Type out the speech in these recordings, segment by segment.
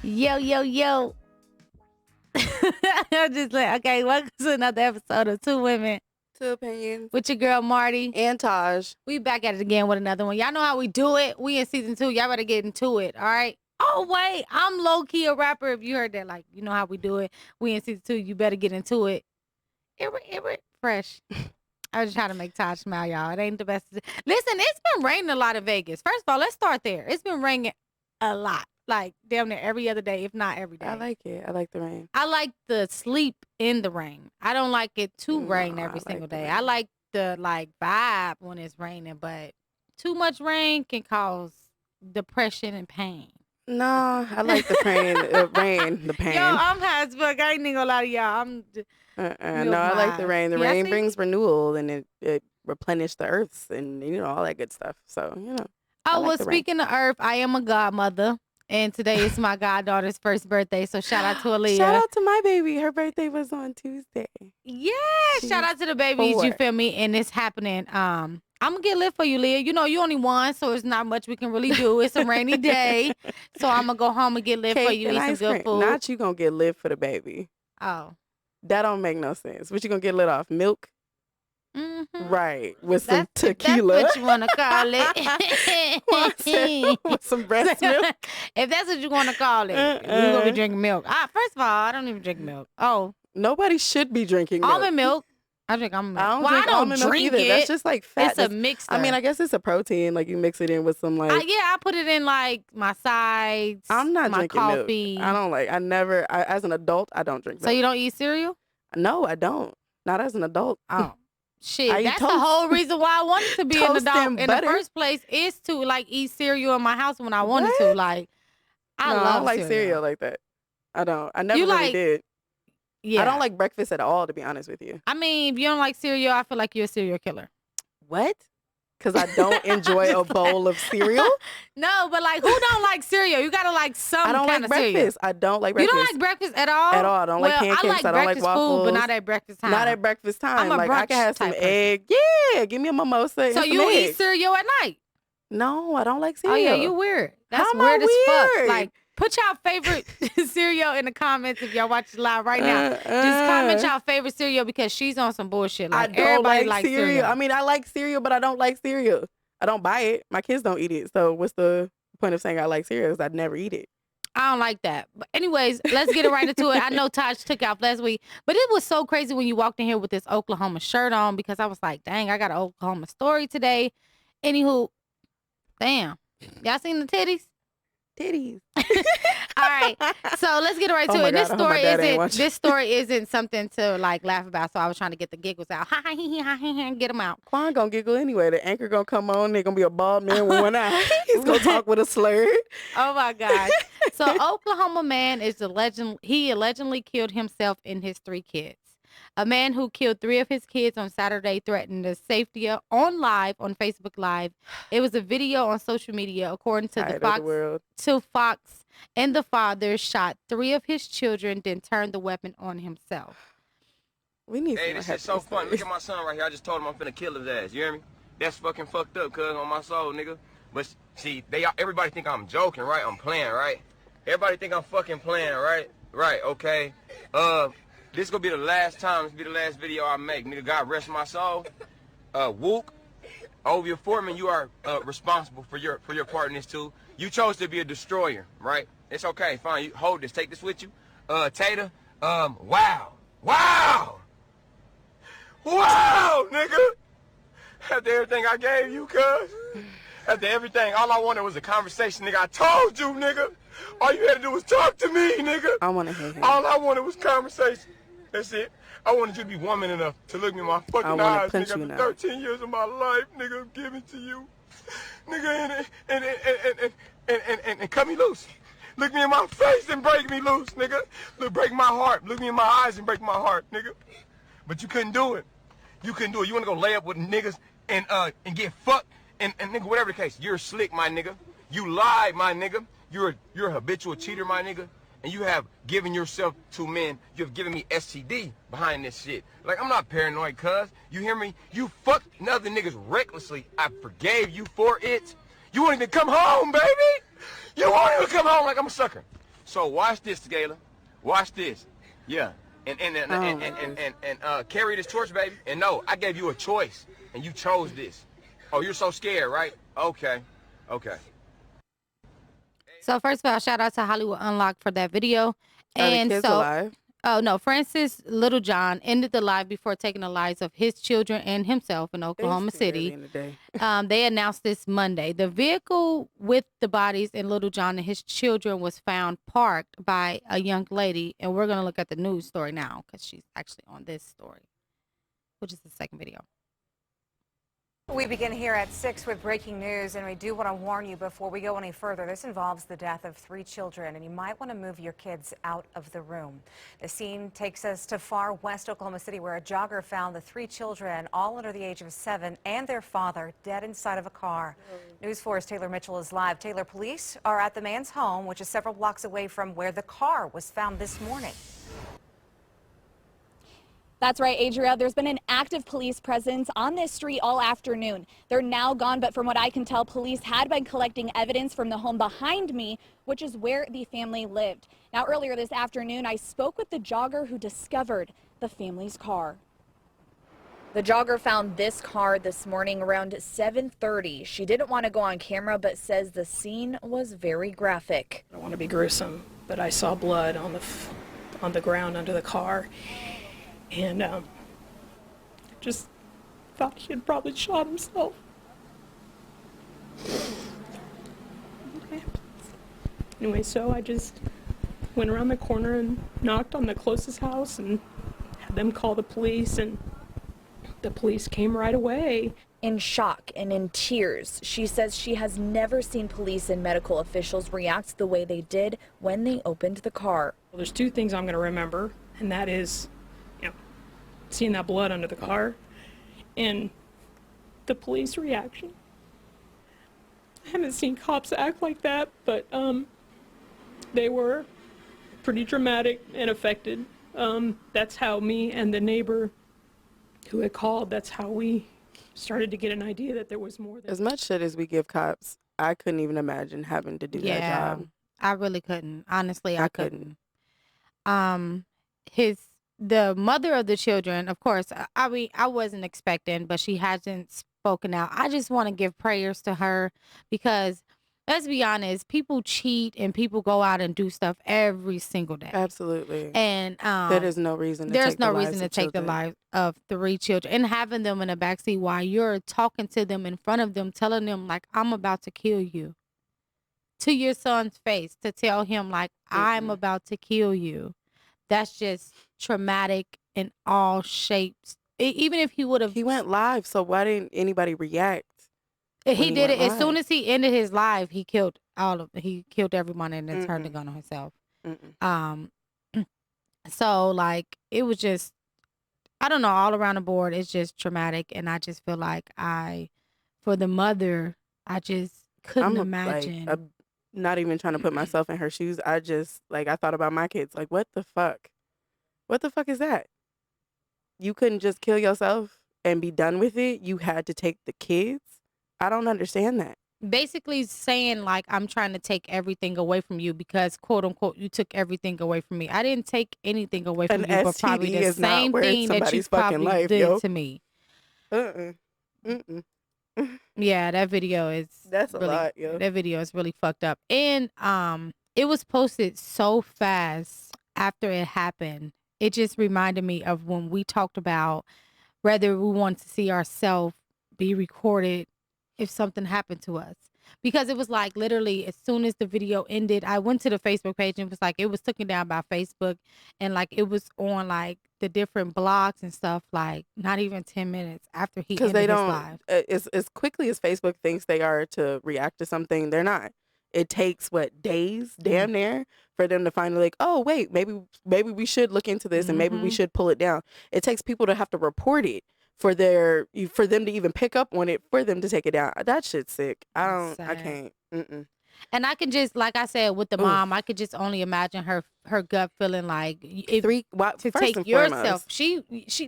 Yo, yo, yo. I'm just like, okay, welcome to another episode of Two Women Two Opinions. with your girl Marty. And Taj. We back at it again with another one. Y'all know how we do it. We in season 2. Y'all better get into it, all right? Oh, wait, I'm low-key a rapper. If you heard that, like, you know how we do it. We in season 2. You better get into it. It fresh. I was just trying to make Taj smile, y'all. It ain't the best. Listen, it's been raining a lot in Vegas. First of all, let's start there. It's been raining a lot. Like, damn near every other day, if not every day. I like it. I like the rain. I like the sleep in the rain. I don't like it to rain every single day. I like the, vibe when it's raining, but too much rain can cause depression and pain. No, I like the rain. The pain. Yo, I'm high as fuck. I ain't even gonna lie to y'all. No, I like the rain. The rain brings renewal, and it replenishes the earths and, all that good stuff. So, Oh, well, speaking of earth, I am a godmother. And today is my goddaughter's first birthday, so shout out to Aaliyah. Shout out to my baby. Her birthday was on Tuesday. Yeah, shout out to the babies, 4. You feel me? And it's happening. I'm going to get lit for you, Leah. You know, you only one, so it's not much we can really do. It's a rainy day, so I'm going to go home and get lit for you, eat some good food. Not you going to get lit for the baby. Oh. That don't make no sense. What you going to get lit off? Milk? Mm-hmm. Right, with some tequila. That's what you want to call it. With some breast milk. If that's what you want to call it, we're going to be drinking milk. First of all, I don't even drink milk. Oh. Nobody should be drinking milk. Almond milk. I drink almond milk. I don't drink it. That's just like fat. It's a mixture. I mean, I guess it's a protein. Like, you mix it in with some I put it in my sides. I'm not drinking coffee. Milk. I don't as an adult, I don't drink milk. So you don't eat cereal? No, I don't. Not as an adult. Oh. Shit, that's the whole reason why I wanted to be an adult in the first place is to eat cereal in my house when I wanted to. I don't like cereal like that. I don't. I never really did. Yeah. I don't like breakfast at all, to be honest with you. I mean, if you don't like cereal, I feel like you're a serial killer. What? Because I don't enjoy a bowl of cereal? No, but who don't like cereal? You gotta like some kind of cereal. I don't like breakfast. I don't like breakfast. You don't like breakfast at all? At all. I don't like pancakes. I don't like waffles. Food, but not at breakfast time. Not at breakfast time. I'm a I can have some egg. Yeah, give me a mimosa and so some you egg. Eat cereal at night? No, I don't like cereal. Oh yeah, you weird. That's weird as fuck. Put y'all favorite cereal in the comments if y'all watch it live right now. Just comment y'all favorite cereal because she's on some bullshit. I don't like cereal. I mean, I like cereal, but I don't like cereal. I don't buy it. My kids don't eat it. So what's the point of saying I like cereal? I'd never eat it. I don't like that. But anyways, let's get right into it. I know Taj took off last week, but it was so crazy when you walked in here with this Oklahoma shirt on because I was like, dang, I got an Oklahoma story today. Anywho, damn. Y'all seen the titties? Titties. All right, so let's get right to it. This story isn't something to laugh about. So I was trying to get the giggles out. Get them out. Quan gonna giggle anyway. The anchor gonna come on. They're gonna be a bald man with one eye. He's gonna talk with a slur. Oh my gosh. So Oklahoma man is allegedly killed himself and his 3 kids. A man who killed 3 of his kids on Saturday threatened the safety on Facebook Live. It was a video on social media, according to Fox. And the father shot 3 of his children, then turned the weapon on himself. We need. Hey, this is so funny. Look at my son right here. I just told him I'm finna kill his ass. You hear me? That's fucking fucked up, cuz, on my soul, nigga. But see, everybody think I'm joking, right? I'm playing, right? Everybody think I'm fucking playing, right? Right. Okay. This gonna be the last time. This be the last video I make. Nigga, God rest my soul. Wook, Ovia Foreman, you are responsible for your part in this too. You chose to be a destroyer, right? It's okay, fine. You hold this. Take this with you. Tata, wow, nigga. After everything I gave you, cuz. After everything, all I wanted was a conversation, nigga. I told you, nigga. All you had to do was talk to me, nigga. I want to hear him. All I wanted was conversation. That's it. I wanted you to be woman enough to look me in my fucking eyes, nigga. After 13 years of my life, nigga, I'm giving to you. Nigga, and cut me loose. Look me in my face and break me loose, nigga. Look, break my heart. Look me in my eyes and break my heart, nigga. But you couldn't do it. You couldn't do it. You want to go lay up with niggas and get fucked and nigga, whatever the case. You're slick, my nigga. You lied, my nigga. You're a habitual cheater, my nigga. And you have given yourself to men. You have given me STD behind this shit. Like, I'm not paranoid, cuz. You hear me? You fucked other niggas recklessly. I forgave you for it. You won't even come home, baby. You won't even come home like I'm a sucker. So watch this, Gayla. Watch this. Yeah. And carry this torch, baby. And no, I gave you a choice, and you chose this. Oh, you're so scared, right? Okay. Okay. So first of all, shout out to Hollywood Unlocked for that video. Are the And kids so, alive? oh no, Francis Littlejohn ended the live before taking the lives of his children and himself in Oklahoma City. They announced this Monday. The vehicle with the bodies in Littlejohn and his children was found parked by a young lady. And we're going to look at the news story now because she's actually on this story, which is the second video. We begin here at 6 with breaking news, and we do want to warn you before we go any further. This involves the death of 3 children, and you might want to move your kids out of the room. The scene takes us to far west Oklahoma City, where a jogger found the 3 children, all under the age of 7, and their father dead inside of a car. News 4's Taylor Mitchell is live. Taylor, police are at the man's home, which is several blocks away from where the car was found this morning. That's right, Adria. There's been an active police presence on this street all afternoon. They're now gone, but from what I can tell, police had been collecting evidence from the home behind me, which is where the family lived. Now, earlier this afternoon, I spoke with the jogger who discovered the family's car. The jogger found this car this morning around 7:30. She didn't want to go on camera, but says the scene was very graphic. I don't want to be gruesome, but I saw blood on the ground under the car. And just thought he had probably shot himself. Okay. Anyway, so I just went around the corner and knocked on the closest house and had them call the police, and the police came right away. In shock and in tears, she says she has never seen police and medical officials react the way they did when they opened the car. Well, there's 2 things I'm going to remember, and that is seeing that blood under the car and the police reaction. I haven't seen cops act like that, but they were pretty dramatic and affected. That's how me and the neighbor who had called, that's how we started to get an idea that there was more than... As much shit as we give cops, I couldn't even imagine having to do that job. I really couldn't. Honestly, I couldn't. The mother of the children, of course, I mean, I wasn't expecting, but she hasn't spoken out. I just want to give prayers to her because, let's be honest, people cheat and people go out and do stuff every single day. Absolutely. And there is no reason to there's take no the reason lives to of take the children. life of 3 children and having them in the backseat while you're talking to them in front of them, telling them like, I'm about to kill you, to your son's face, to tell him like, I'm about to kill you. That's just traumatic in all shapes. Even if he would have... He went live, so why didn't anybody react? He did it. As soon as he ended his live, he killed everyone and then turned the gun on himself. So, like, it was just... I don't know, all around the board, it's just traumatic. And I just feel like for the mother, I just couldn't imagine. Like, not even trying to put myself in her shoes. I thought about my kids. Like, what the fuck? What the fuck is that? You couldn't just kill yourself and be done with it. You had to take the kids. I don't understand that. Basically saying like, I'm trying to take everything away from you because quote unquote, you took everything away from me. I didn't take anything away from you, but probably the same thing that you probably did to me. Yeah, that video is... That's a lot, yo. That video is really fucked up. And it was posted so fast after it happened. It just reminded me of when we talked about whether we want to see ourselves be recorded if something happened to us. Because it was like literally as soon as the video ended, I went to the Facebook page and it was like it was taken down by Facebook and like it was on like the different blogs and stuff like not even 10 minutes after he ended his live. As quickly as Facebook thinks they are to react to something, they're not. It takes days, damn near, for them to finally like, oh wait, maybe we should look into this and maybe we should pull it down. It takes people to have to report it for them to even pick up on it, for them to take it down. That shit's sick. I can't. And I can just, like I said, with the mom, I could just only imagine her gut feeling like to take yourself. She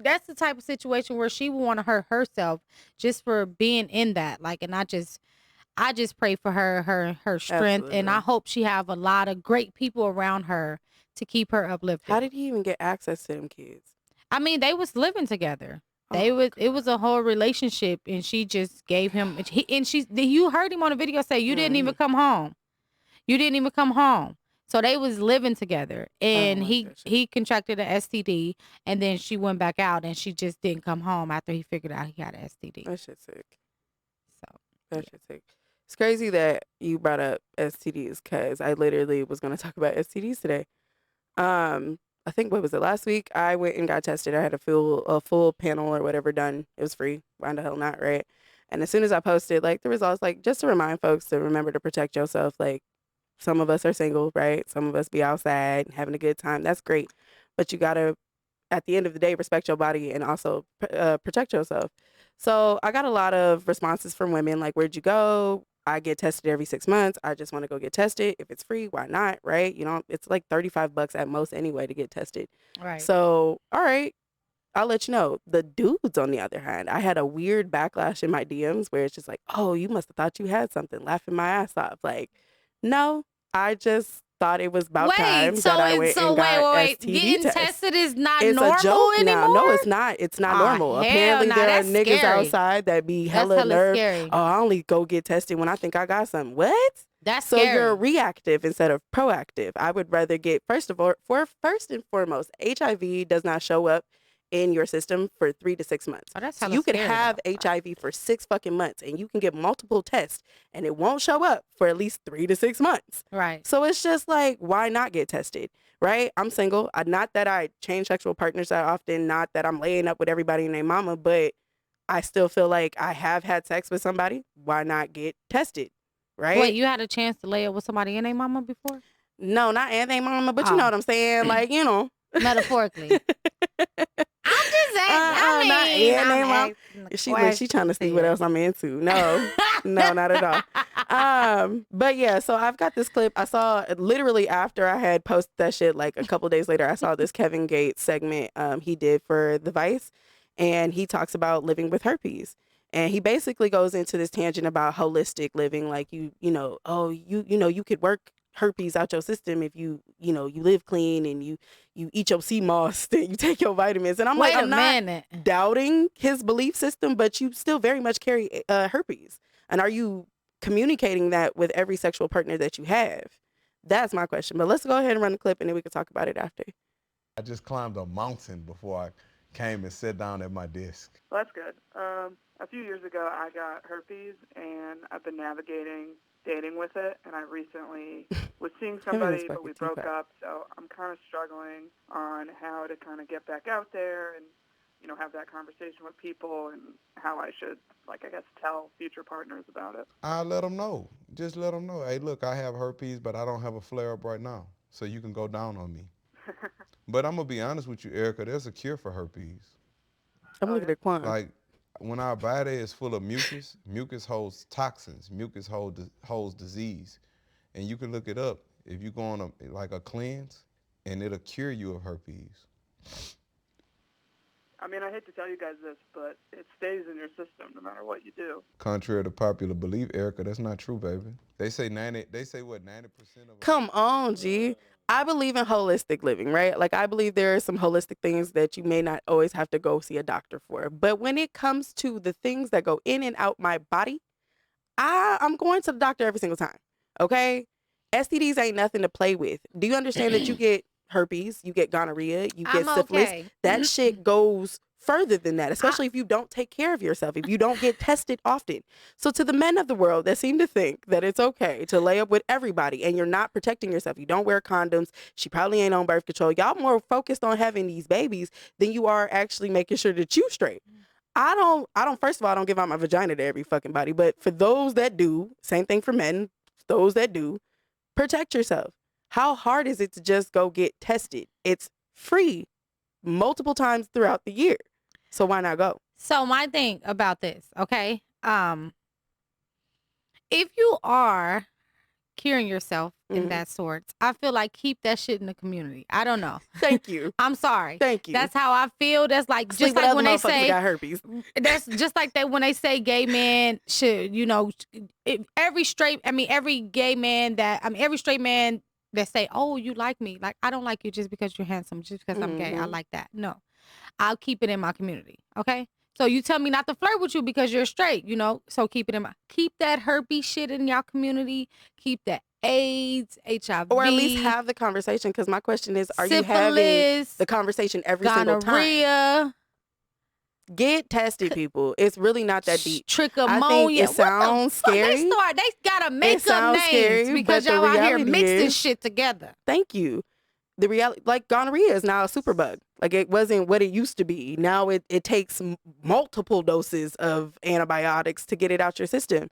that's the type of situation where she would want to hurt herself just for being in that. Like, and I just pray for her strength, and I Absolutely. hope she have a lot of great people around her to keep her uplifted. How did he even get access to them kids? I mean, they was living together. Oh, It was a whole relationship, and she just gave him. You heard him on the video say, "You didn't even come home. You didn't even come home." So they was living together, oh and my gosh. he contracted an STD, and then she went back out, and she just didn't come home after he figured out he had an STD. That shit's sick. So That shit's sick. It's crazy that you brought up STDs because I literally was going to talk about STDs today. I think what was it last week? I went and got tested. I had a full panel or whatever done. It was free. Why the hell not, right? And as soon as I posted like the results, like just to remind folks to remember to protect yourself. Like some of us are single, right? Some of us be outside having a good time. That's great, but you gotta at the end of the day respect your body and also protect yourself. So I got a lot of responses from women like, "Where'd you go? I get tested every 6 months. I just want to go get tested. If it's free, why not? Right? You know, it's like $35 at most anyway to get tested. right. So, all right, I'll let you know. The dudes, on the other hand, I had a weird backlash in my DMs where it's just like, oh, you must have thought you had something, laughing my ass off. Like, no, I just thought it was about time that I went and got STD Getting test. tested is not It's normal a joke anymore. now. No, it's not. It's not Aw, normal. hell Apparently, nah, there are that's niggas scary. outside that be That's hella hella nerve. scary. Oh, I only go get tested when I think I got something. What? That's So scary. you're reactive instead of proactive. I would rather get first and foremost, HIV does not show up in your system for 3 to 6 months. Oh, that's So hella you could scary, have though. HIV for 6 fucking months and you can get multiple tests and it won't show up for at least 3 to 6 months. Right. So it's just like, why not get tested? Right? I'm single. Not that I change sexual partners that often, not that I'm laying up with everybody and their mama, but I still feel like I have had sex with somebody. Why not get tested? Right? Wait, you had a chance to lay up with somebody and their mama before? No, not and their mama, but you know Oh. what I'm saying? Like, you know. Metaphorically. I'm just asking. not and they mama. She trying to see what else I'm into. No, no, not at all. But yeah, so I've got this clip. I saw literally after I had posted that shit, like a couple days later, I saw this Kevin Gates segment he did for The Vice, and he talks about living with herpes. And he basically goes into this tangent about holistic living, like you know, oh, you know, you could work herpes out your system if you live clean and you eat your sea moss and you take your vitamins. And I'm Wait like, a I'm not minute. doubting his belief system, but you still very much carry herpes. And are you communicating that with every sexual partner that you have? That's my question. But let's go ahead and run the clip and then we can talk about it after. I just climbed a mountain before I came and sat down at my desk. Well, that's good. A few years ago, I got herpes, and I've been dating with it, and I recently was seeing somebody, but we broke up, so I'm kind of struggling on how to kind of get back out there and, you know, have that conversation with people and how I should, like, I guess, tell future partners about it. I let them know. Just let them know. Hey, look, I have herpes, but I don't have a flare-up right now, so you can go down on me. But I'm going to be honest with you, Erica, there's a cure for herpes. I'm looking at Quan. Like, when our body is full of mucus, mucus holds toxins, mucus holds disease. And you can look it up if you go on a cleanse, and it'll cure you of herpes. I mean, I hate to tell you guys this, but it stays in your system no matter what you do. Contrary to popular belief, Erica, that's not true, baby. They say 90% of... Come on, G. I believe in holistic living, right? Like, I believe there are some holistic things that you may not always have to go see a doctor for. But when it comes to the things that go in and out my body, I'm going to the doctor every single time, okay? STDs ain't nothing to play with. Do you understand that you get herpes, you get gonorrhea, you get syphilis? Okay. That shit goes further than that, especially if you don't take care of yourself, if you don't get tested often. So to the men of the world that seem to think that it's okay to lay up with everybody and you're not protecting yourself, you don't wear condoms, she probably ain't on birth control, y'all more focused on having these babies than you are actually making sure that you straight. I don't first of all, I don't give out my vagina to every fucking body, but for those that do, same thing for men, those that do, protect yourself. How hard is it to just go get tested? It's free multiple times throughout the year. So why not go? So my thing about this, okay? If you are curing yourself in that sort. I feel like keep that shit in the community. I don't know. Thank you. I'm sorry. Thank you. That's how I feel. That's like Sleep just with like other when they motherfuckers that say got herpes. that's just like that when they say gay men should, you know, every straight straight man that say, "Oh, you like me." Like, I don't like you just because you're handsome, just because I'm gay. I like that. No. I'll keep it in my community. Okay? So you tell me not to flirt with you because you're straight, you know? So keep that herpes shit in y'all community. Keep that AIDS, HIV. Or at least have the conversation, because my question is, are you having syphilis, the conversation every single time? gonorrhea, Get tested, people. It's really not that deep. trichomoniasis. I think it sounds scary. They gotta make up names scary, because but the y'all out here reality mixing is- shit together. Thank you. The reality, like gonorrhea is now a superbug. Like, it wasn't what it used to be. Now it takes multiple doses of antibiotics to get it out your system.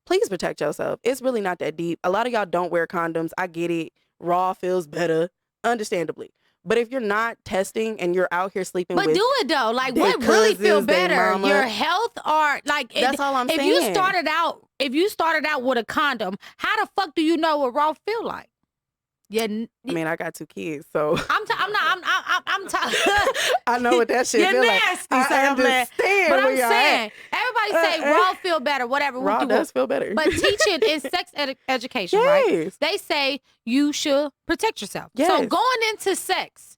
Please protect yourself. It's really not that deep. A lot of y'all don't wear condoms. I get it. Raw feels better, understandably. But if you're not testing and you're out here sleeping But with do it though. Like, their what really feel cousins, their better? mama. Your health or like? That's all I'm if saying. If you started out with a condom, how the fuck do you know what raw feel like? Yeah, I mean, I got 2 kids, so I'm I know what that shit You're feel nasty, like. I Sam, man. understand But where I'm y'all saying, everybody say raw feel better, whatever. Raw does feel better. But teaching is sex education, right? Yes. They say you should protect yourself. So Yes. going into sex,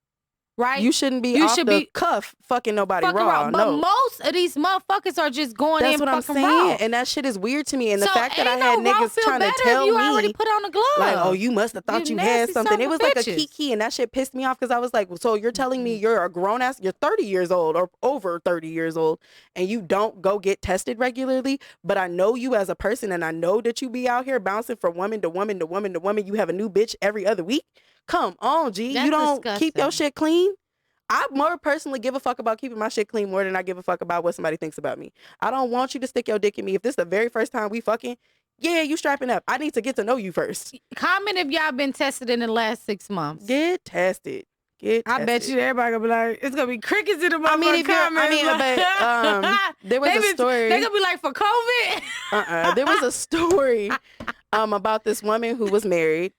right? You shouldn't be off the cuff fucking nobody fucking raw. But No. most of these motherfuckers are just going That's in what I'm fucking saying. raw. And that shit is weird to me. And the So fact that I ain't had no raw niggas feel trying to better tell if you me, already put on the glove. like, oh, you must have thought you had nasty something. It son was of like a bitches. kiki, and that shit pissed me off because I was like, so you're telling me you're a grown ass, you're 30 years old or over 30 years old, and you don't go get tested regularly, but I know you as a person, and I know that you be out here bouncing from woman to woman to woman to woman. You have a new bitch every other week. Come on, G. That's you don't keep your disgusting. shit clean. I more personally give a fuck about keeping my shit clean more than I give a fuck about what somebody thinks about me. I don't want you to stick your dick in me. If this is the very first time we fucking, yeah, you strapping up. I need to get to know you first. Comment if y'all been tested in the last 6 months. Get tested. I bet you everybody gonna be like, it's gonna be crickets in the I mean, if you're, comments. there was a story. They gonna be like, for COVID? There was a story about this woman who was married.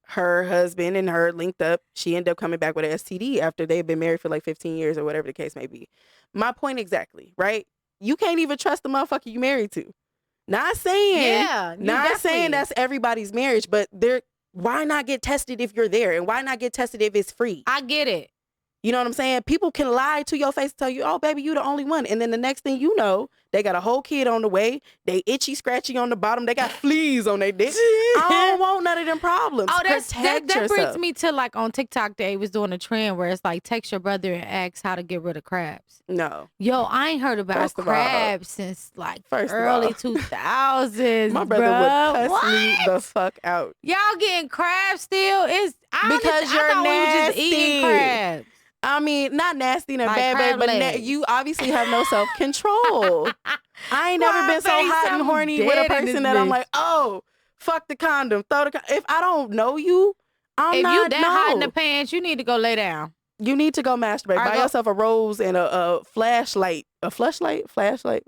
Her husband and her linked up. She ended up coming back with an STD after they had been married for like 15 years or whatever the case may be. My point exactly, right? You can't even trust the motherfucker you married to. Not saying, not saying that's everybody's marriage, but why not get tested if you're there? And why not get tested if it's free? I get it. You know what I'm saying? People can lie to your face and tell you, oh, baby, you the only one. And then the next thing you know, they got a whole kid on the way. They itchy, scratchy on the bottom. They got fleas on their dick. I don't want none of them problems. Oh, that brings yourself. me to, like, on TikTok, they was doing a trend where it's like, text your brother and ask how to get rid of crabs. No. Yo, I ain't heard about First of all, crabs since, like, first of early all, 2000s, My brother bruh. would cuss What? me the fuck out. Y'all getting crabs still? Because you're I thought we were just eating nasty. crabs. I mean, not nasty and Like bad, baby, crab but legs. you obviously have no self-control. I ain't never been so face, hot and I'm horny with a dead in person this that I'm bitch. like, oh, fuck the condom, throw the condom. If I don't know you, I'm If not you that hot in no. the pants, you need to go lay down. You need to go masturbate. Or Buy go- yourself a rose and a flashlight. A flashlight? Flashlight?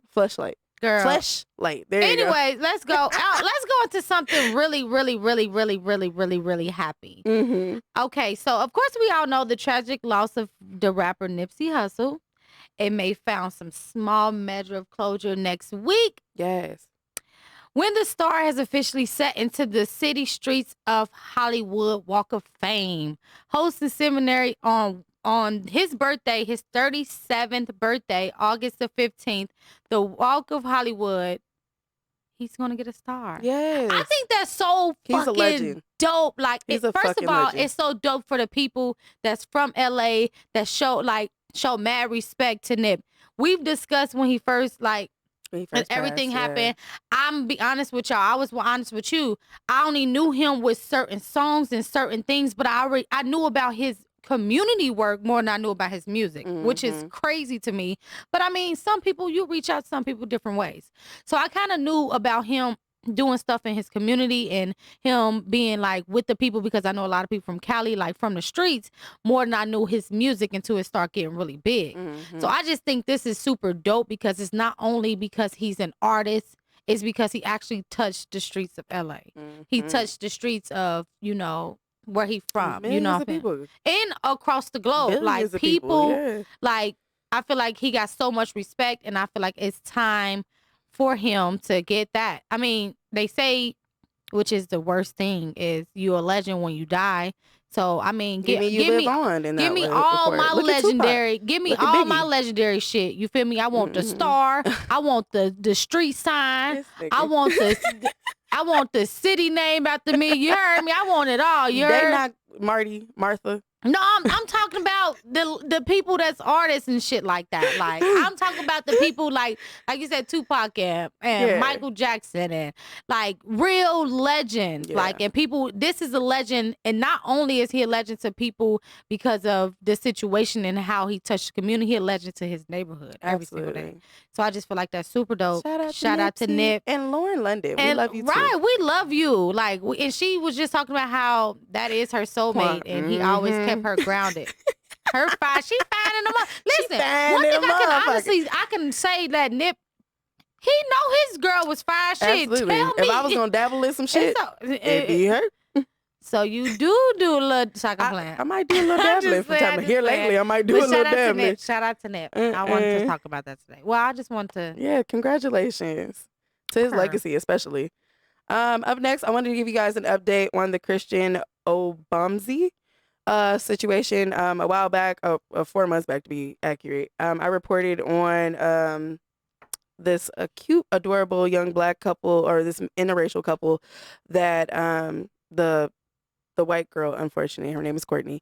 Girl. Flashlight. There you go. Anyway, let's go out. Let's go into something really, really, really, really, really, really, really happy. Mm-hmm. Okay, so of course we all know the tragic loss of the rapper Nipsey Hussle. It may found some small measure of closure next week Yes. when the star has officially set into the city streets of Hollywood Walk of Fame, hosting seminary on his birthday, his 37th birthday, August the 15th, the Walk of Hollywood. He's gonna get a star. Yes. I think that's so He's a fucking legend. dope. Like, He's a first of fucking all, legend. it's so dope for the people that's from LA that show mad respect to Nip. We've discussed when he first When he and first everything passed, happened. I'm be honest with y'all. I was honest with you. I only knew him with certain songs and certain things, but I knew about his community work more than I knew about his music, which is crazy to me. But I mean, some people, you reach out to some people different ways. So I kind of knew about him doing stuff in his community and him being like with the people, because I know a lot of people from Cali, like from the streets, more than I knew his music until it started getting really big. So I just think this is super dope because it's not only because he's an artist is because he actually touched the streets of LA. He touched the streets of, you know, where he from, you know, Millions of people. and across the globe. Billions Like of people, yeah. like I feel like he got so much respect, and I feel like it's time for him to get that. I mean, they say, which is the worst thing, is you a legend when you die. So I mean, you live on in that give me way, all report. my Look at Tupac. legendary, give me Look at all Biggie. my legendary shit. You feel me? I want the star. I want the street sign. This nigga. I want the city name after me. You heard me? I want it all. You heard? They not Martha. No, I'm talking about the people that's artists and shit like that. Like I'm talking about the people like you said, Tupac and Yeah. Michael Jackson and like real legends. Yeah. Like, and people, this is a legend, and not only is he a legend to people because of the situation and how he touched the community, he a legend to his neighborhood every single day. Absolutely. So I just feel like that's super dope. Shout out to Nipsey Nip and Lauren London. We love you too. Right, we love you. Like, and she was just talking about how that is her soulmate, and he always kept her grounded. Her fine, she fine in the mother. Listen, one thing I can say that Nip, he know his girl was fine. Shit, Absolutely. tell me If I was gonna dabble in some shit, it'd be her. So you do a little soccer plan. I might do a little dabbling from time. Here lately, I might do a little dabbling. Shout out to Nip. I wanted to talk about that today. Well, I just want to. Yeah, congratulations to his legacy, especially. Up next, I wanted to give you guys an update on the Christian Obumzi situation. A while back, 4 months back to be accurate, I reported on this cute, adorable young black couple, or this interracial couple, that the white girl, unfortunately, her name is Courtney,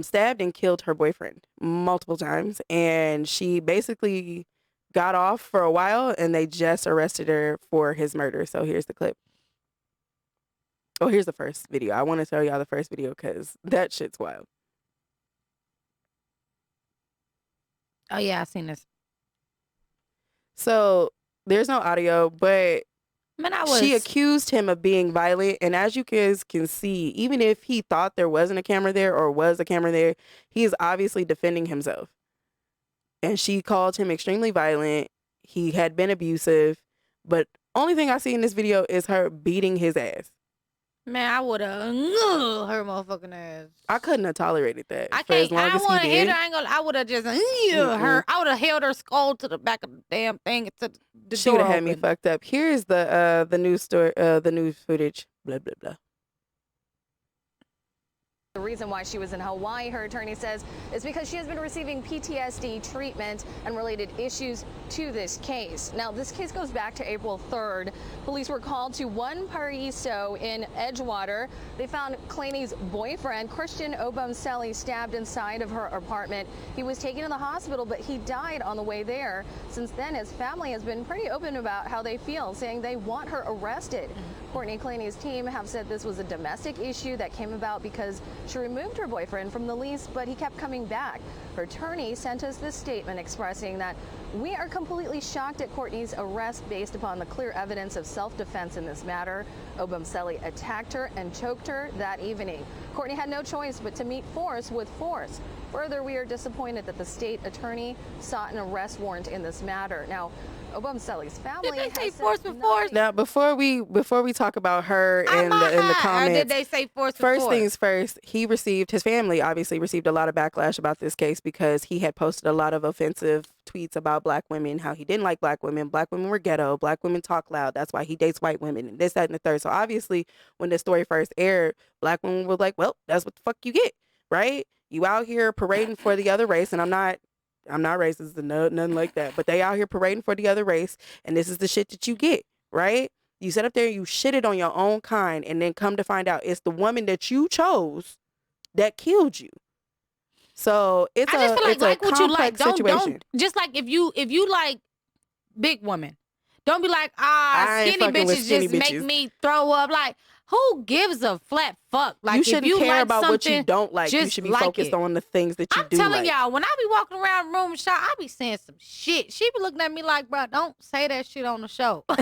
stabbed and killed her boyfriend multiple times, and she basically got off for a while, and they just arrested her for his murder. So here's the clip. Oh, here's the first video. I want to tell y'all the first video because that shit's wild. Oh yeah, I seen this. So there's no audio, but she accused him of being violent, and as you guys can see, even if he thought there wasn't a camera there or was a camera there, he is obviously defending himself. And she called him extremely violent. He had been abusive, but only thing I see in this video is her beating his ass. Man, I would have her motherfucking ass. I couldn't have tolerated that. I can't. I don't want to hit her. I would have just her. I would have held her skull to the back of the damn thing. She would have had me fucked up. Here's the news story. The news footage. Blah blah blah. The reason why she was in Hawaii, her attorney says, is because she has been receiving PTSD treatment and related issues to this case. Now, this case goes back to April 3rd. Police were called to One Paraiso in Edgewater. They found Claney's boyfriend, Christian Obumseli, stabbed inside of her apartment. He was taken to the hospital, but he died on the way there. Since then, his family has been pretty open about how they feel, saying they want her arrested. Courtney Claney's team have said this was a domestic issue that came about because she removed her boyfriend from the lease, but he kept coming back. Her attorney sent us this statement expressing that we are completely shocked at Courtney's arrest based upon the clear evidence of self-defense in this matter. Obumseli attacked her and choked her that evening. Courtney had no choice but to meet force with force. Further, we are disappointed that the state attorney sought an arrest warrant in this matter. Now, Obumseli's family did they say has force said with force? Now, before we talk about her in the comments, or did they say force with first force? things first, his family obviously received a lot of backlash about this case because he had posted a lot of offensive tweets about black women, how he didn't like black women were ghetto, black women talk loud, that's why he dates white women, and this, that, and the third. So obviously, when this story first aired, black women were like, well, that's what the fuck you get, right? You out here parading for the other race, and I'm not racist, nothing like that. But they out here parading for the other race, and this is the shit that you get, right? You sit up there, you shitted on your own kind, and then come to find out it's the woman that you chose that killed you. So it's I just feel like what you like. Situation. Don't just like if you like big women, don't be like I ain't skinny fucking with bitches skinny just make bitches. me throw up. Like, who gives a flat fuck? Like, you shouldn't if you care like about what you don't like. You just should be like focused it. on the things that you I'm do telling like. y'all, when I be walking around room and shot, I be saying some shit. She be looking at me like, bro, don't say that shit on the show. Cause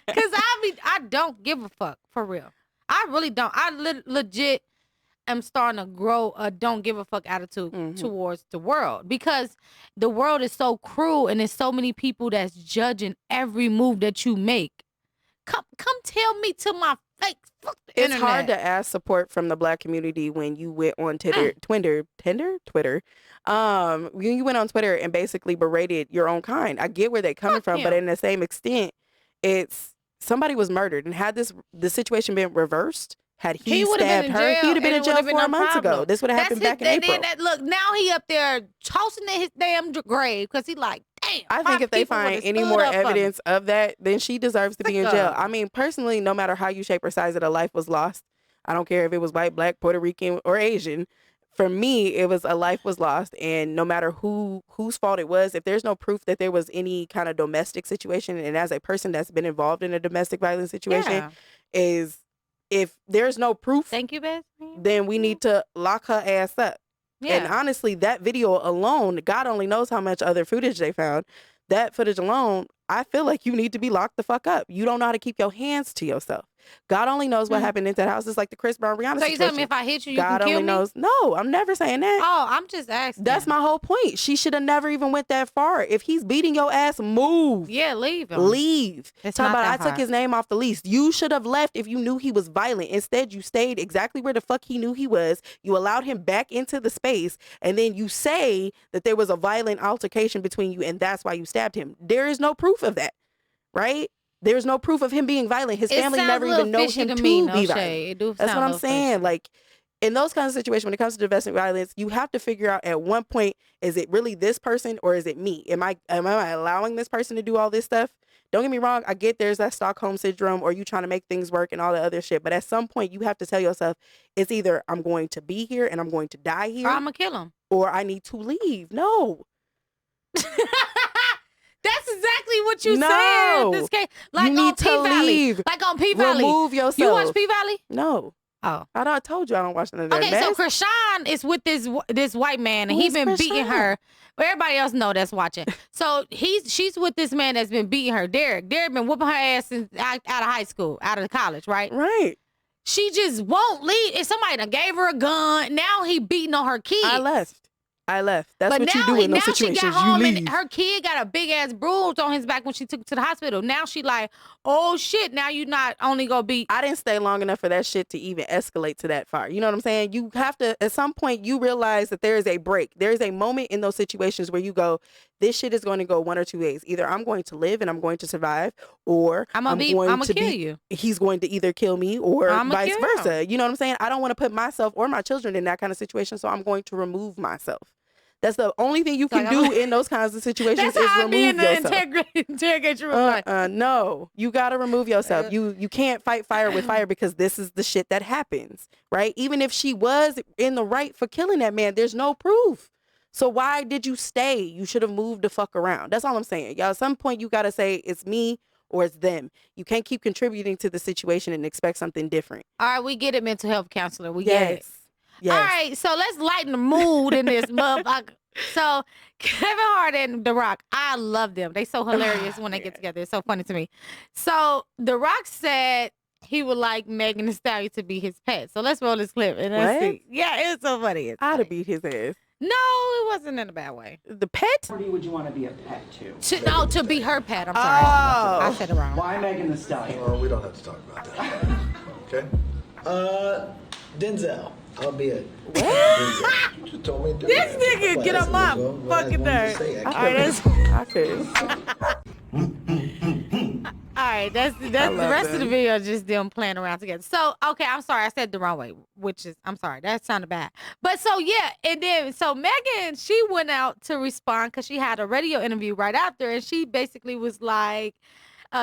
I don't give a fuck, for real. I really don't. I legit, am starting to grow a don't give a fuck attitude Mhm. towards the world, because the world is so cruel and there's so many people that's judging every move that you make. Come tell me to my face. Fuck the It's internet. hard to ask support from the Black community when you went on Twitter. When you went on Twitter and basically berated your own kind. I get where they're coming Fuck from, but him. in the same extent, it's somebody was murdered, and had the situation been reversed, had he would've stabbed in her, jail, he would have been and in it jail would've been 4 no months ago. problem. This would have happened back in April. Look, now he up there tossing in his damn grave because he like, damn. I 5 think if they people find would've any stood more up for me. evidence of that, then she deserves to be in jail. Sicko. I mean, personally, no matter how you shape or size it, a life was lost. I don't care if it was white, black, Puerto Rican, or Asian. For me, it was a life was lost, and no matter whose fault it was, if there's no proof that there was any kind of domestic situation, and as a person that's been involved in a domestic violence situation, Yeah. is if there's no proof, Thank you, best. then we need to lock her ass up. Yeah. And honestly, that video alone, God only knows how much other footage they found. That footage alone, I feel like you need to be locked the fuck up. You don't know how to keep your hands to yourself. God only knows what happened in that house. It's like the Chris Brown Rihanna So you situation. tell me if I hit you, you God can kill only me? knows. No, I'm never saying that. Oh, I'm just asking. That's my whole point. She should have never even went that far. If he's beating your ass, move. Yeah, leave him. Leave. It's Talk not about that I took hard. his name off the lease. You should have left if you knew he was violent. Instead, you stayed exactly where the fuck he knew he was. You allowed him back into the space, and then you say that there was a violent altercation between you, and that's why you stabbed him. There is no proof of that, right? There's no proof of him being violent. His family sounds never a little even know fishy him to to me, be no violent. shade. It do That's sound what a I'm little saying. fishy. Like, in those kinds of situations, when it comes to domestic violence, you have to figure out at one point, is it really this person or is it me? Am I allowing this person to do all this stuff? Don't get me wrong. I get there's that Stockholm syndrome, or you trying to make things work and all the other shit. But at some point, you have to tell yourself, it's either I'm going to be here and I'm going to die here, Or I'm going to kill him. or I need to leave. No. That's exactly what you said. No. In this case, like You on need to P-Valley. leave. Like on P-Valley. Remove yourself. You watch P-Valley? No. Oh. I told you I don't watch none of that Okay, mess. so Krishan is with this white man, and Who he is been beating Krishan? her. Well, everybody else know that's watching. So she's with this man that's been beating her. Derek been whooping her ass since out of high school, out of college, right? Right. She just won't leave. If somebody done gave her a gun, now he beating on her kids. I left. That's But what now, you do in those now situations. she got You home leave. and her kid got a big ass bruise on his back when she took him to the hospital. Now she like, oh shit, now you not only gonna be. I didn't stay long enough for that shit to even escalate to that far. You know what I'm saying? You have to, at some point, you realize that there is a break. There is a moment in those situations where you go, this shit is going to go one or two ways. Either I'm going to live and I'm going to survive, or I'm gonna kill you. He's going to either kill me or I'ma vice kill versa. You know what I'm saying? I don't want to put myself or my children in that kind of situation, so I'm going to remove myself. That's the only thing you can do in those kinds of situations. That's is how I be in remove the yourself. interrogation room. Like, No, you got to remove yourself. You can't fight fire with fire, because this is the shit that happens, right? Even if she was in the right for killing that man, there's no proof. So why did you stay? You should have moved the fuck around. That's all I'm saying. Y'all, at some point you got to say it's me or it's them. You can't keep contributing to the situation and expect something different. all right, we get it, mental health counselor. We get it. Yes. All right, so let's lighten the mood in this motherfucker. So Kevin Hart and The Rock, I love them. They so hilarious when they get together. It's so funny to me. So The Rock said he would like Megan Thee Stallion to be his pet. So let's roll this clip and let's What? see. Yeah, it's so funny. It's I'd funny. have beat his ass. No, it wasn't in a bad way. The pet? Celebrity would you want to be a pet to? To be her pet. I'm sorry. Oh. I said it wrong. Why Megan Thee Stallion? Well, we don't have to talk about that. Okay? Denzel. I'll be it. What? Denzel. You just told me to do This that. nigga, Well, get that's him a up. good one. Well, I Fucking wanted to nerd. say it. All right, that's the rest of the video is just them playing around together. So, okay, I'm sorry. I said the wrong way, I'm sorry. That sounded bad. But so, yeah. And then, so Megan, she went out to respond because she had a radio interview right after. And she basically was like,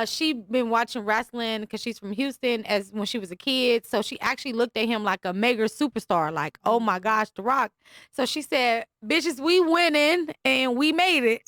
she been watching wrestling because she's from Houston as when she was a kid. So she actually looked at him like a mega superstar, like, oh my gosh, The Rock. So she said, bitches, we winning and we made it.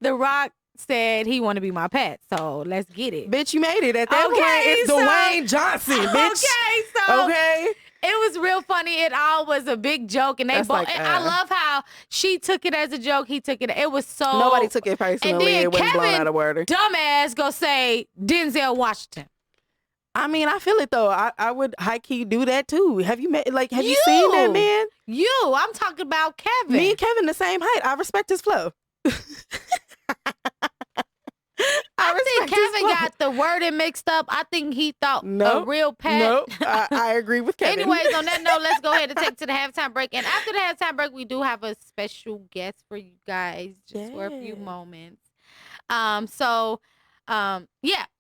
The Rock said he want to be my pet. So let's get it. Bitch, you made it. At that Okay, point, it's so- Dwayne Johnson, bitch. Okay, so Okay. it was real funny. It all was a big joke, and they That's both. like, and I love how she took it as a joke. He took it. It was so. Nobody took it And personally. then It wasn't blown Kevin, out of order. dumbass, go say Denzel Washington. I mean, I feel it though. I would high key do that too. Have you seen that man? I'm talking about Kevin. Me and Kevin the same height. I respect his flow. I think Kevin got the wording mixed up. I think he thought a real pet. No, I agree with Kevin. Anyways, on that note, let's go ahead and take to the halftime break. And after the halftime break, we do have a special guest for you guys just for a few moments. Yeah,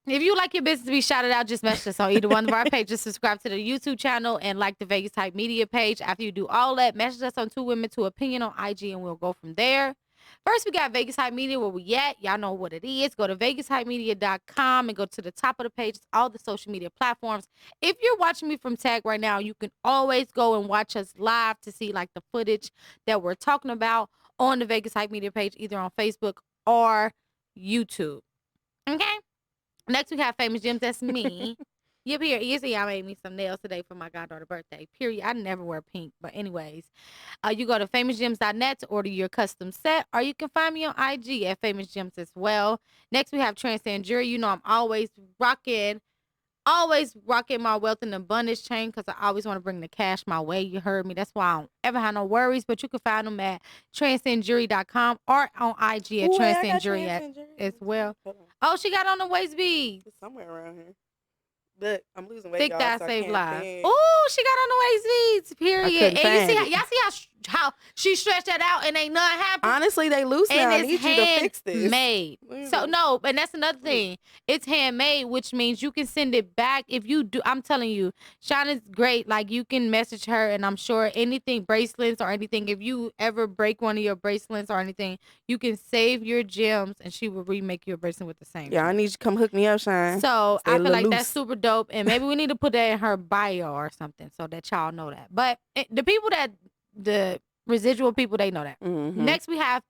if you like your business to be shouted out, just message us on either one of our pages. Subscribe to the YouTube channel and like the Vegas Hype Media page. After you do all that, message us on Two Women to Opinion on IG, and we'll go from there. First, we got Vegas Hype Media, where we at. Y'all know what it is. Go to VegasHypeMedia.com and go to the top of the page. It's all the social media platforms. If you're watching me from Tag right now, you can always go and watch us live to see like the footage that we're talking about on the Vegas Hype Media page, either on Facebook or YouTube. Okay? Next, we have Famous Gems. That's me. Yep, here. You see, I made me some nails today for my goddaughter's birthday. Period. I never wear pink. But anyways, you go to famousgemz.net to order your custom set, or you can find me on IG at famousgems as well. Next, we have Transcend Jewelry. You know I'm always rocking my wealth and abundance chain because I always want to bring the cash my way. You heard me. That's why I don't ever have no worries. But you can find them at transcendjewelry.com or on IG at Transcend Jewelry as well. Oh, she got on the waist beads. It's somewhere around here. But I'm losing weight. Thick y'all, that so save lives. stand. Oh, she got on the waist beads. Period. And y'all see it. how she stretched that out and ain't nothing happened. Honestly, they loose now. I need you to fix this. Handmade. So no, and that's another thing. It's handmade, which means you can send it back if you do. I'm telling you, Shauna's great. Like you can message her, and I'm sure anything bracelets or anything. If you ever break one of your bracelets or anything, you can save your gems, and she will remake your bracelet with the same. Yeah, I need you to come hook me up, Shine. So I feel like that's super dope, and maybe we need to put that in her bio or something so that y'all know that. But the people the residual people, they know that. Mm-hmm. Next, we have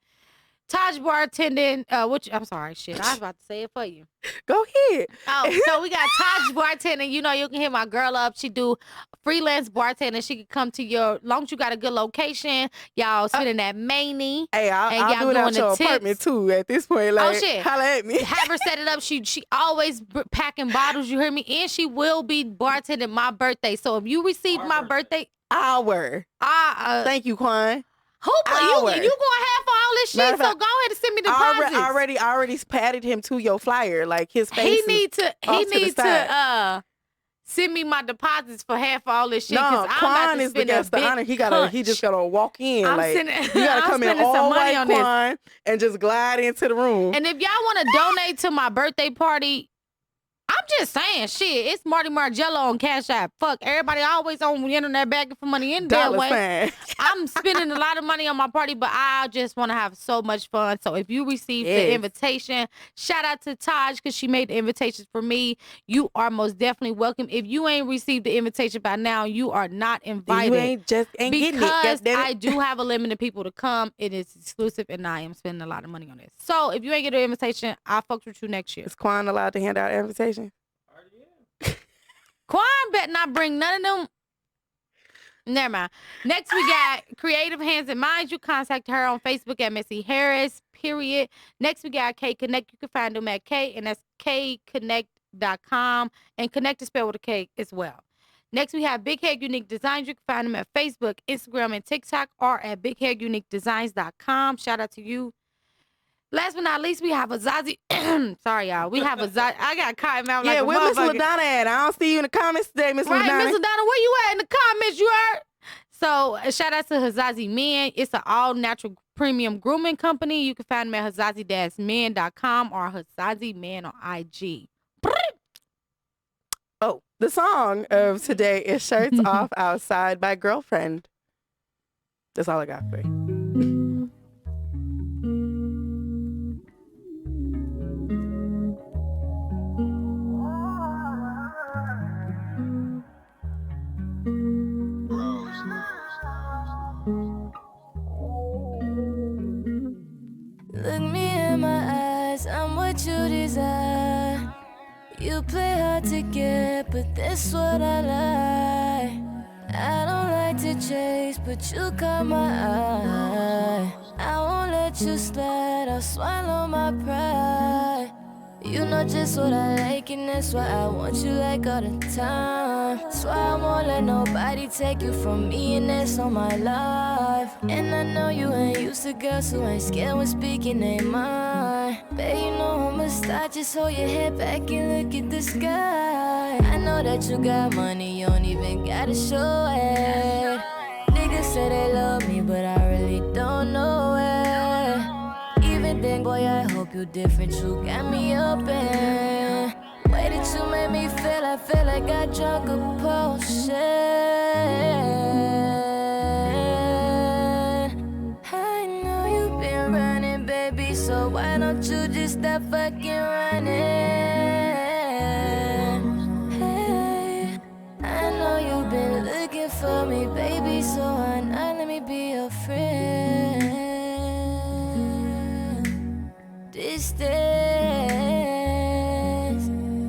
Taj bartending. I'm sorry, shit. I was about to say it for you. Go ahead. Oh, so we got Taj bartending. You know, you can hit my girl up. She do freelance bartending. She can come to long as you got a good location. Y'all spending that money. Hey, I'll do it at your apartment too. At this point, like, shit. Holla at me. Have her set it up. She always packing bottles. You heard me, and she will be bartending my birthday. So if you receive my birthday. Thank you, Quan. You going half for all this shit? So go ahead and send me the deposits. I already patted him to your flyer. Like his face. He need to send me my deposits for half of all this shit. No, Quan is the guest of honor. He just gotta walk in. You gotta come in all white, Quan, and just glide into the room. And if y'all want to donate to my birthday party, I'm just saying, shit. It's Marty Margello on Cash App. Fuck, everybody always on the internet begging for money in that way. I'm spending a lot of money on my party, but I just want to have so much fun. So if you received the invitation, shout out to Taj because she made the invitations for me. You are most definitely welcome. If you ain't received the invitation by now, you are not invited. You ain't getting it. Because I do have a limit of people to come. It is exclusive, and I am spending a lot of money on this. So if you ain't get an invitation, I'll fuck with you next year. Is Quan allowed to hand out invitations? Quan better not bring none of them. Never mind. Next, we got Creative Hands and Minds. You contact her on Facebook at Missy Harris, period. Next, we got K Connect. You can find them at K, and that's kconnect.com. And Connect is spelled with a K as well. Next, we have Big Head Unique Designs. You can find them at Facebook, Instagram, and TikTok, or at bigheaduniquedesigns.com. Shout out to you. Last but not least, we have Azazi. Sorry, y'all. We have Azazi. I got caught in mouth like a where Miss LaDonna at? I don't see you in the comments today, Miss LaDonna. Right, Miss LaDonna, where you at in the comments? You heard? So, shout out to Hazazi Men. It's an all-natural premium grooming company. You can find them at hazazi-men.com or Hazazi Men on IG. Oh, the song of today is Shirts Off Outside by Girlfriend. That's all I got for you. Look me in my eyes, I'm what you desire. You play hard to get, but that's what I like. I don't like to chase, but you caught my eye. I won't let you slide, I'll swallow my pride. You know just what I like, and that's why I want you like all the time. That's why I won't let nobody take you from me, and that's on my life. And I know you ain't used to girls who ain't scared when speaking their mind. Babe, you know I'ma start, just hold your head back and look at the sky. I know that you got money, you don't even gotta show it. Niggas say they love me, but I really don't know it. Even then, boy, I hope you different, you got me open. Way that you made me feel, I feel like I drunk a potion. I know you've been running, baby, so why don't you just stop fucking running? Hey, I know you've been looking for me, baby, so why not let me be your friend? Distance,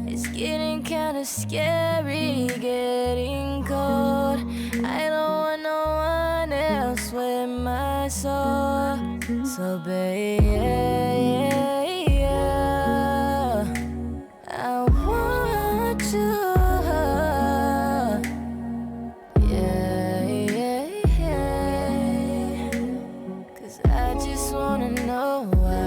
it's getting kinda scary, getting cold. I don't want no one else with my soul. So baby, I want you. Cause I just wanna know why.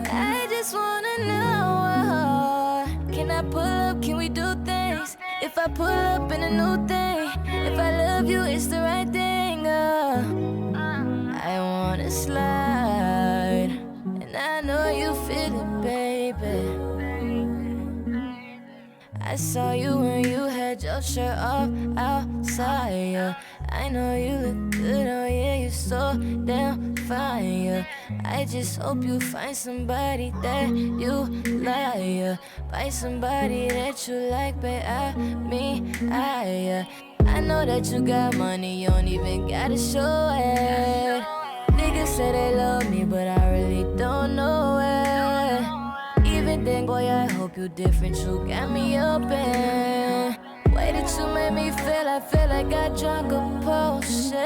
I just wanna know why. Can I pull up? Can we do things? If I pull up in a new thing, if I love you, it's the right thing. I wanna slide, and I know you feel it, baby. I saw you when you had your shirt off outside, yeah. I know you look good, oh yeah, you so damn fine, yeah. I just hope you find somebody that you like, yeah. Find somebody that you like, babe, yeah. I know that you got money, you don't even gotta show it. Niggas say they love me, but I really don't know it. Even then, boy, I hope you different, you got me open. Way that you made me feel, I feel like I drunk a potion.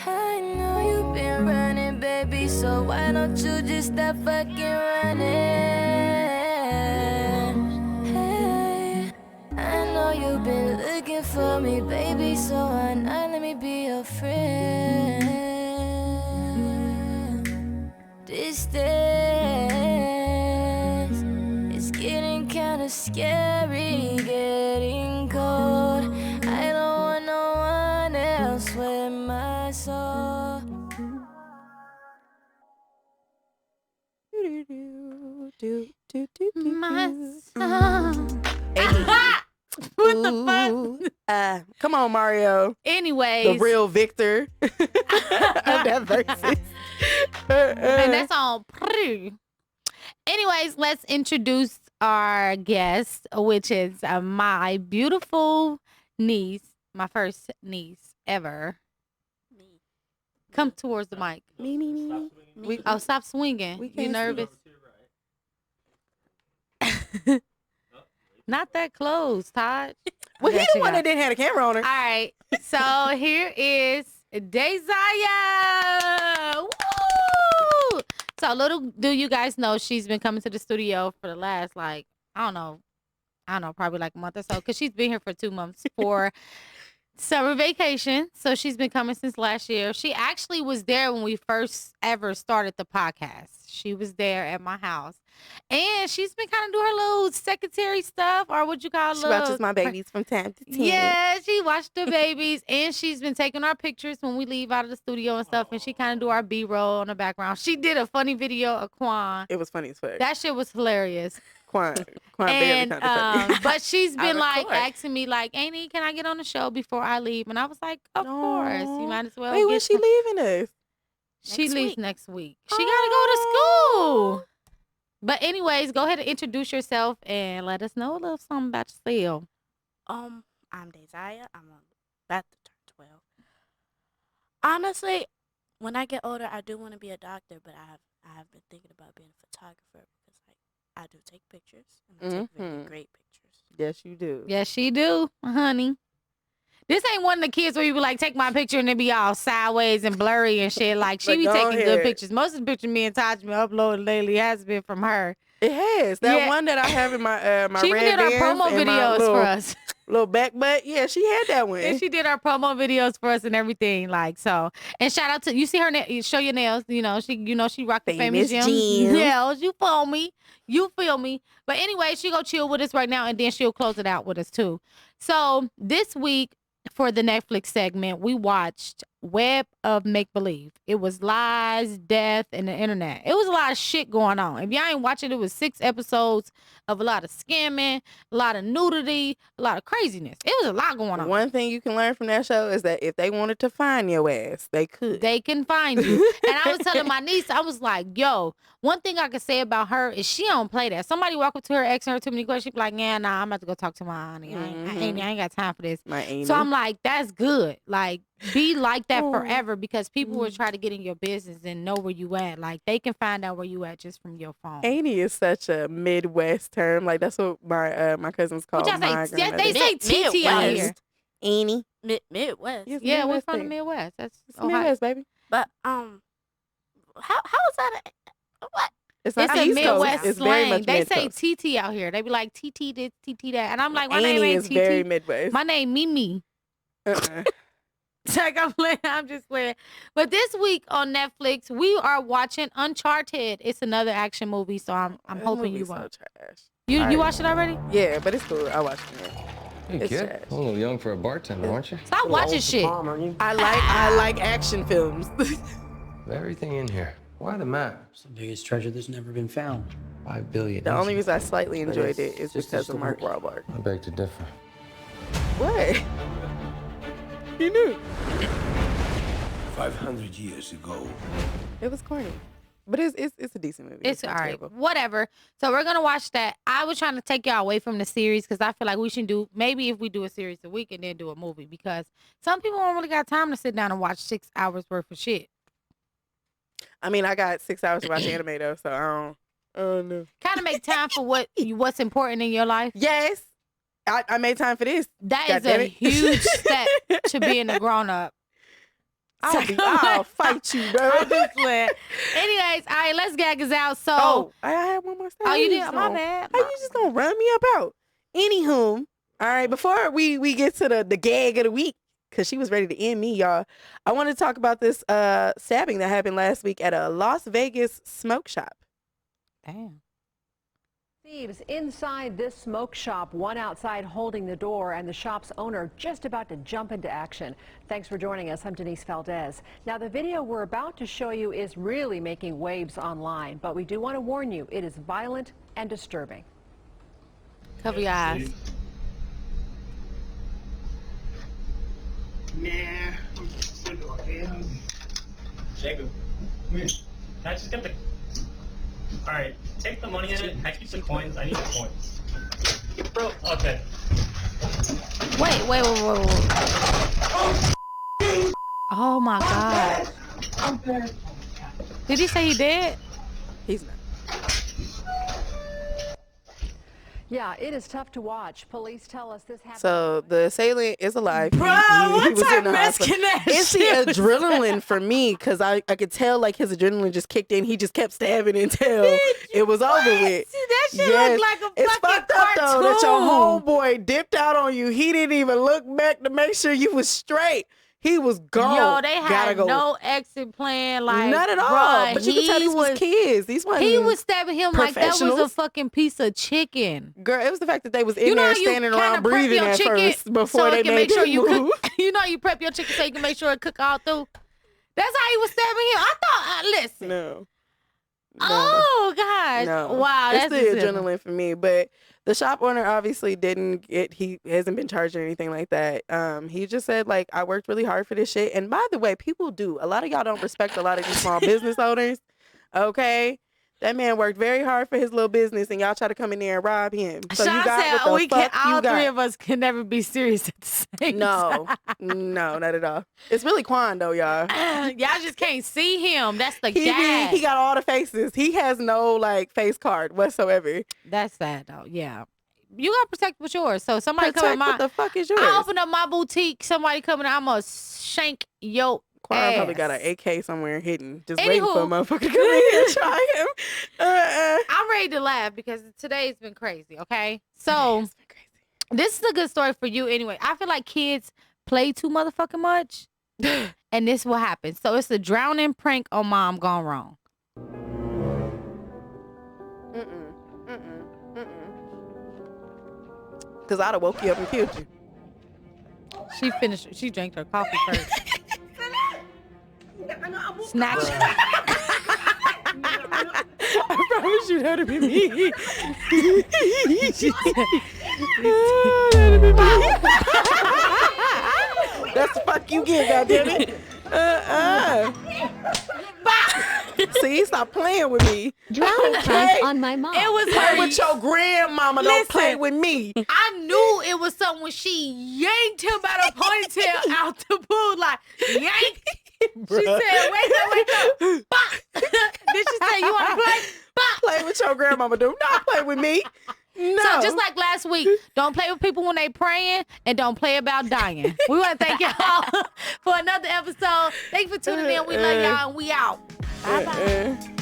I know you've been running, baby, so why don't you just stop fucking running? Hey, I know you've been looking for me, baby, so why not let me be your friend? Distance, it's getting kinda scary, getting cold. I don't want no one else with my soul. My song. What the fuck? Come on, Mario. Anyways. The real victor of that versus. And that's on. Anyways, let's introduce our guest, which is my beautiful niece, my first niece ever. Come towards the mic. Me. Stop swinging. You nervous? Not that close, Todd. Well, he the one that didn't have a camera on her. All right. So here is Desire. Woo! So little do you guys know, she's been coming to the studio for the last, like, I don't know, probably like a month or so, because she's been here for 2 months for summer vacation. So she's been coming since last year. She actually was there when we first ever started the podcast. She was there at my house. And she's been kind of doing her little secretary stuff, or what you call it. She watches my babies from time to time. Yeah, she watched the babies, and she's been taking our pictures when we leave out of the studio and stuff, and she kind of do our B-roll on the background. She did a funny video of Quan. It was funny as fuck. That shit was hilarious. Quan barely kind of funny. But she's been like asking me like, Auntie, can I get on the show before I leave? And I was like, of course. You might as well. Wait, when's she leaving us? She leaves next week. She gotta go to school. But anyways, go ahead and introduce yourself and let us know a little something about yourself. I'm Desire. I'm about to turn 12. Honestly, when I get older, I do want to be a doctor, but I have been thinking about being a photographer because I do take pictures and I take very great pictures. Yes, you do. Yes, she do, honey. This ain't one of the kids where you be like, take my picture and it be all sideways and blurry and shit. Like, she Like, be go taking good ahead. pictures. Most of the pictures me and Taj been uploading lately has been from her. It has. That Yeah. one that I have in my my She even red did our Vans promo and my videos little, for us. little back butt. Yeah, she had that one. And she did our promo videos for us and everything. Like, so. And shout out to, you see her, show your nails. You know, she rock the famous Famous gems. gems. Nails. You feel me? You feel me? But anyway, she go chill with us right now, and then she'll close it out with us too. So this week, for the Netflix segment, we watched Web of Make Believe. It was lies, death, and the internet. It was a lot of shit going on. If y'all ain't watching, it was 6 episodes of a lot of scamming, a lot of nudity, a lot of craziness. It was a lot going on. One thing you can learn from that show is that if they wanted to find your ass, they could. They can find you. And I was telling my niece, I was like, yo, one thing I could say about her is she don't play that. Somebody walk up to her, asking her too many questions, she be like, yeah, nah, I'm about to go talk to my auntie. I ain't got time for this. My auntie. So I'm like, that's good. Like, be like that Oh. forever, because people will try to get in your business and know where you at. Like, they can find out where you at just from your phone. Auntie is such a Midwest term. Like, that's what my cousins call What y'all my say? Yeah, grandmother. they say TT out here. Auntie. Midwest. Yes, Yeah, we're Midwest from the thing. Midwest. That's It's Ohio. Midwest, baby. But how is that? What? It's not It's the a East Coast. Midwest It's very slang. much They Mid-Coast. say TT out here. They be like TT this, TT that, and I'm like, my name Auntie ain't is TT. very Midwest. My name Mimi. Uh-uh. Like, I'm playing. I'm just playing. But this week on Netflix, we are watching Uncharted. It's another action movie, so I'm That hoping you movie's watch. so trash. You Alright. watched it already? Yeah, but it's cool. I watched it. Hey, It's kid. trash. A little young for a bartender, aren't you? Stop watching shit. I like action films. Everything in here. Why the map? It's the biggest treasure that's never been found. 5 billion. The only reason I slightly But enjoyed it's it is just because a of Mark story. Wahlberg. I beg to differ. What? You knew. 500 years ago. It was corny. But it's a decent movie. It's not all right. terrible. Whatever. So we're going to watch that. I was trying to take y'all away from the series because I feel like we should do, maybe if we do a series a week and then do a movie, because some people don't really got time to sit down and watch 6 hours worth of shit. I mean, I got 6 hours to watch anime though, so I don't know. Kind of make time for what's important in your life. Yes. I made time for this. That God is damn a it. huge step to being a grown up. I'll fight you, bro. I'm just playing. Anyways, all right, let's gag us out. So, Oh, I had one more story. oh, you did? Just My gonna- bad. How you just gonna run me about? Anywho, all right, before we get to the gag of the week, because she was ready to end me, y'all, I want to talk about this stabbing that happened last week at a Las Vegas smoke shop. Damn. Thieves inside this smoke shop, one outside holding the door, and the shop's owner just about to jump into action. Thanks for joining us. I'm Denise Valdez. Now, the video we're about to show you is really making waves online, but we do want to warn you, it is violent and disturbing. Cover your eyes. Jacob, come here. Can I just get the... Alright, take the money in it. Can I keep the coins? I need the coins. Bro, okay. Wait. Oh my God. Did he say he did? He's not. Yeah, it is tough to watch. Police tell us this happened. So the assailant is alive. Bro, what type of hospital. that It's the shit? adrenaline for me, because I could tell like his adrenaline just kicked in. He just kept stabbing until it was over with. See, that shit Yes. look like a It's fucking fucked up though that your cartoon. homeboy dipped out on you. He didn't even look back to make sure you was straight. He was gone. Yo, they Gotta had go. no exit plan. Like, None at all. bruh, But you can tell these was kids. These wasn't He was stabbing him like that was a professionals. fucking piece of chicken. Girl, it was the fact that they was in You know there how you standing kinda around prep breathing your at chicken first before so they it can made make sure the you move. cook. You know how you prep your chicken so you can make sure it cook all through. That's how he was stabbing him. I thought. Listen. No. Oh gosh. No. Wow. It's That's the just- adrenaline for me. But the shop owner obviously he hasn't been charged or anything like that. He just said, like, I worked really hard for this shit. And by the way, people do. A lot of y'all don't respect a lot of these small business owners. Okay? That man worked very hard for his little business, and y'all try to come in there and rob him. So Sean you got said what the we can. fuck you All got. three of us can never be serious at the same No, time. no, not at all. It's really Quan though, y'all. Y'all just can't see him. That's the He gas. got all the faces. He has no like face card whatsoever. That's sad though. Yeah. you gotta protect what's yours. So somebody come in What the fuck is yours? I open up my boutique. Somebody coming, I'm gonna shank your Quara ass. probably got an AK somewhere hidden, just Anywho. waiting for a motherfucker to come in here and try him. I'm ready to laugh because today's been crazy. Okay, so this is a good story for you anyway. I feel like kids play too motherfucking much, and this will happen. So it's a drowning prank on mom gone wrong. Because I'd have woke you up and killed you. She finished. She drank her coffee first. Snatch. I promise you that'd be me. That's the fuck you get, goddammit. See, stop playing with me. Drowning prank on my mom. It was Play her. with your grandmama. Don't play with me. I knew it was something when she yanked him by the ponytail out the pool, like yank. She said, "Wake up!" Bah! Then she said, "You want to play?" Bah! Play with your grandmama. Do not play with me. No. So just like last week, don't play with people when they praying, and don't play about dying. We want to thank y'all for another episode. Thank you for tuning in. We love y'all, and we out. Bye bye.